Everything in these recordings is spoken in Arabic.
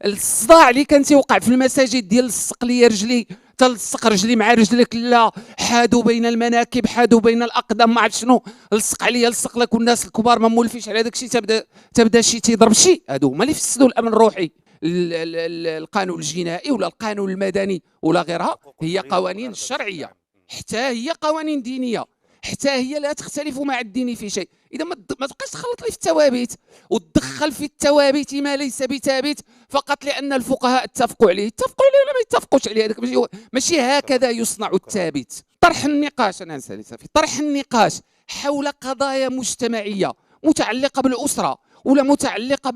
الصداع اللي كان تيوقع في المساجد ديال لصق لي رجلي تلصق رجلي مع رجلك، لا حادوا بين المناكب، حادوا بين الاقدام، ما عرف شنو، لصق عليا لصق لك، والناس الكبار ما مولفيش على داك الشيء، تبدا شي تيضرب شي. هادو هما اللي فسدوا الامن الروحي. القانون الجنائي ولا القانون المدني ولا غيرها هي قوانين شرعيه، حتى هي قوانين دينيه، حتى هي لا تختلف مع الدين في شيء. اذا ما تبقاش تخلط لي في الثوابت وتدخل في الثوابت ما ليس بثابت فقط لان الفقهاء اتفقوا عليه ولا ما يتفقوش عليه. هذاك ماشي هكذا يصنع الثابت. طرح النقاش، انا نسالي صافي، طرح النقاش حول قضايا مجتمعيه متعلقه بالاسره ولا متعلقه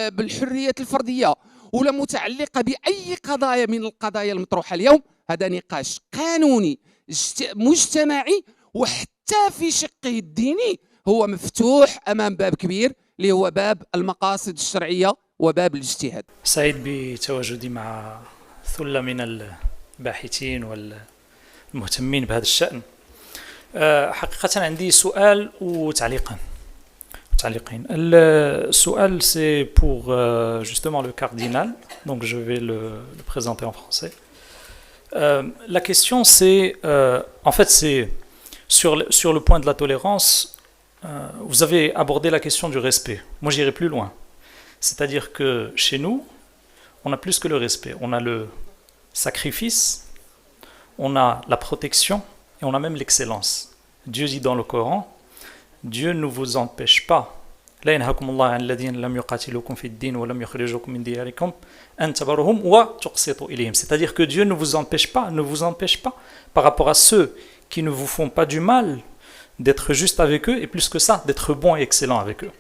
بالحريات الفرديه ولا متعلقه باي قضايا من القضايا المطروحه اليوم، هذا نقاش قانوني مجتمعي، وحتى في شقه الديني هو مفتوح امام باب كبير اللي هو باب المقاصد الشرعيه وباب الاجتهاد. سعيد بتواجدي مع ثلة من الباحثين والمهتمين بهذا الشأن. حقيقة عندي سؤال وتعليقين. السؤال c'est pour justement le cardinal, donc je vais le présenter en français. La question c'est, en fait c'est sur le point de la tolérance, vous avez abordé la question du respect. Moi j'irai plus loin. C'est-à-dire que chez nous, on a plus que le respect. On a le sacrifice, on a la protection et on a même l'excellence. Dieu dit dans le Coran, Dieu ne vous empêche pas. لا ينهاكم الله عن الذين لم يقاتلوكم في الدين ولم يخرجوكم من دياركم أن تبروهم وتقسطوا إليهم. C'est-à-dire que Dieu ne vous empêche pas par rapport à ceux qui ne vous font pas du mal d'être juste avec eux, et plus que ça, d'être bon et excellent avec eux.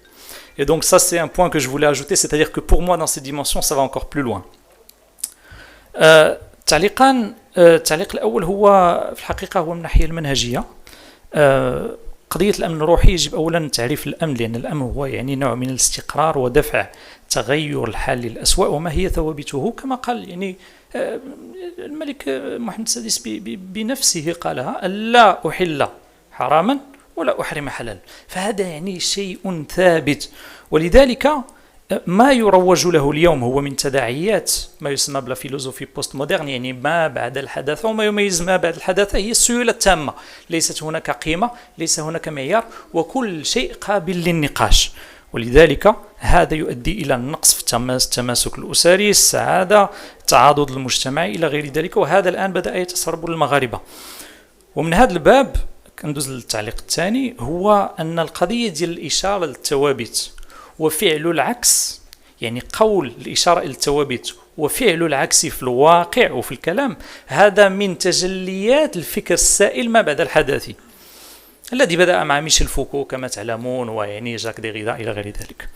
Et donc ça c'est un point que je voulais ajouter, c'est-à-dire que pour moi dans ces dimensions ça va encore plus loin. التعليق الأول هو في الحقيقة هو من الناحية المنهجية. قضية الأمن الروحي يجب أولا تعريف الأمن، لأن الأمن هو يعني نوع من الاستقرار ودفع تغير الحال للأسوأ، وما هي ثوابته كما قال يعني الملك محمد السادس بنفسه قالها: لا أحل حراما ولا أحرم حلال. فهذا يعني شيء ثابت، ولذلك ما يروج له اليوم هو من تداعيات ما يسمى بالفيلوزوفي بوست مودرن، يعني ما بعد الحداثة. وما يميز ما بعد الحداثة هي السيولة التامة، ليست هناك قيمة، ليس هناك معيار، وكل شيء قابل للنقاش. ولذلك هذا يؤدي إلى النقص في التماسك الأسري، السعادة، التعاضد المجتمعي إلى غير ذلك، وهذا الآن بدأ يتسرب للمغاربة. ومن هذا الباب كندوز للتعليق الثاني، هو أن القضية ديال الإشارة للثوابت وفعل العكس، يعني قول الإشارة إلى الثوابت وفعل العكس في الواقع وفي الكلام، هذا من تجليات الفكر السائل ما بعد الحداثي الذي بدأ مع ميشيل فوكو كما تعلمون، ويعني جاك ديغيدا إلى غير ذلك.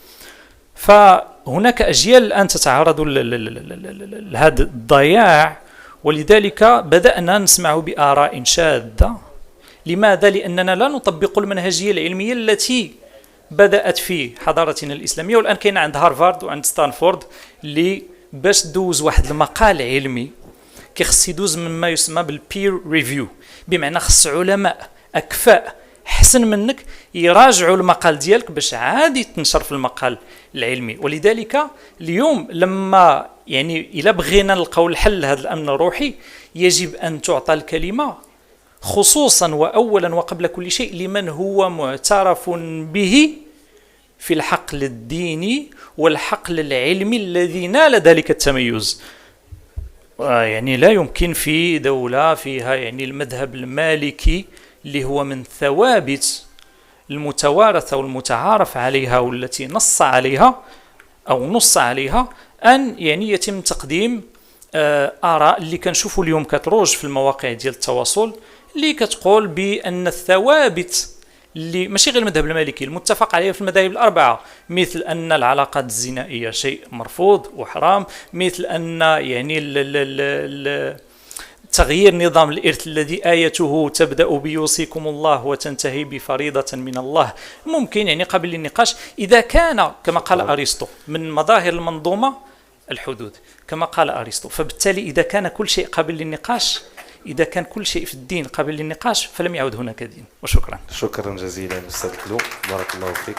فهناك أجيال الآن تتعرض لهذا الضياع، ولذلك بدأنا نسمع بآراء شاذة. لماذا؟ لأننا لا نطبق المنهجية العلمية التي بدأت في حضارتنا الإسلامية، والآن كاين عند هارفارد وعند ستانفورد اللي باش دوز واحد المقال علمي كيخص يدوز مما يسمى بالبير ريفيو، بمعنى خص علماء أكفاء حسن منك يراجعوا المقال ديالك باش عادي تنشر في المقال العلمي. ولذلك اليوم لما يعني إلا بغينا نلقاو الحل لهذا الأمن الروحي، يجب أن تعطى الكلمة خصوصا وأولا وقبل كل شيء لمن هو معترف به في الحقل الديني والحقل العلمي الذي نال ذلك التميز. يعني لا يمكن في دولة فيها يعني المذهب المالكي اللي هو من ثوابت المتوارثة والمتعارف عليها والتي نص عليها أن يعني يتم تقديم آراء اللي كنشوفوا اليوم كتروج في المواقع ديال التواصل، اللي كتقول بأن الثوابت اللي ماشي غير المذهب المالكي المتفق عليه في المذاهب الأربعة، مثل أن العلاقات الزنائية شيء مرفوض وحرام، مثل أن يعني تغيير نظام الإرث الذي آيته تبدأ بيوصيكم الله وتنتهي بفريضة من الله ممكن يعني قبل للنقاش، إذا كان كما قال أرسطو من مظاهر المنظومة الحدود كما قال أرسطو. فبالتالي إذا كان كل شيء قابل للنقاش، إذا كان كل شيء في الدين قابل للنقاش، فلم يعد هناك دين. وشكرا. شكرا جزيلا أستاذ كلو، بارك الله فيك.